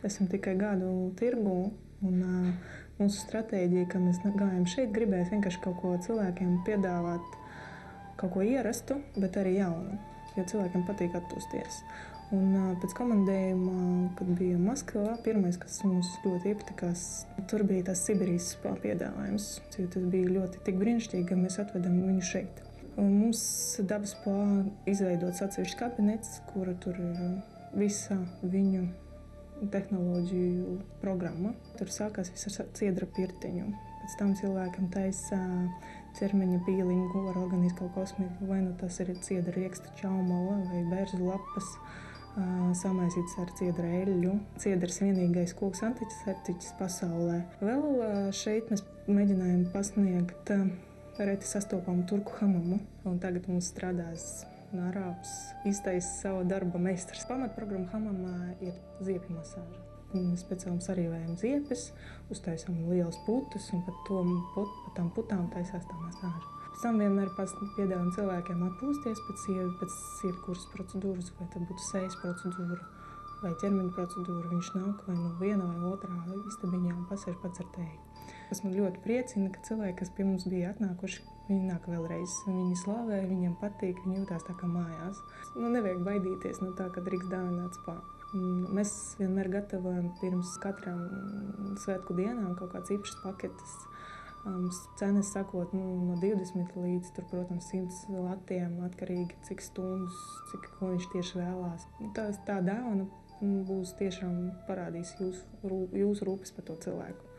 esam tikai gadu tirgu, un mūsu stratēģija, ka mēs gājam šeit, gribēja vienkārši kaut ko cilvēkiem piedāvāt, kaut ko ierastu, bet arī jaunu, jo cilvēkiem patīk atpūsties. Un pēc komandējuma, kad bija Maskavā, pirmais, kas mums ļoti iepatikās, tur bija tās Sibīrijas spā piedāvājums. Tas bija ļoti tik brīnišķīgi, ka mēs atvedam viņu šeit. Un mums dabas spā izveidots atsevišķs kabinets, kura tur ir visa viņu tehnoloģiju programma. Tur sākās viss ar ciedra pirtiņu. Pēc tam cilvēkam taisa ķermeņa pīlingu ar organisko kosmētiku, vai nu tas ir ciedra rieksta čaumala vai bērzu lapas, samaisīts ar ciedra eļļu. Ciedrs vienīgais koks antiseptiķis pasaulē. Vēl šeit mēs mēģinājām pasniegt reti sastopamu turku hamamu, un tagad mums strādās arābs, iztaisa savu darba meistars. Pamatprogramma hamamā ir ziepju masāža. Mēs speciāli sarīvējam ziepes, uztaisām lielas putas, un pat tām putām taisās tā masāža. Pēc tam vienmēr piedāvājam cilvēkiem atpūsties pēc jebkuras procedūras, vai tā būtu sejas procedūra vai ķermeņa procedūra. Viņš nāk vai no viena vai otrā istabiņā un pasēž pats ar tēju. Tas man ļoti priecina, ka cilvēki, kas pie mums bija atnākuši, viņi nāk vēlreiz. Viņi slavē, viņiem patīk, viņi jūtās tā kā mājās. Nevajag baidīties no tā, ka drīkst dāvināt spā. Mēs vienmēr gatavojam pirms katram svētku dienām kaut kāds īpašs paketes. Cenas sakot no 20 līdz, protams, 100 latiem, atkarīgi cik stundas, ko viņš tieši vēlās. Tā dāvana būs tiešām parādīs jūsu rūpes par to cilvēku.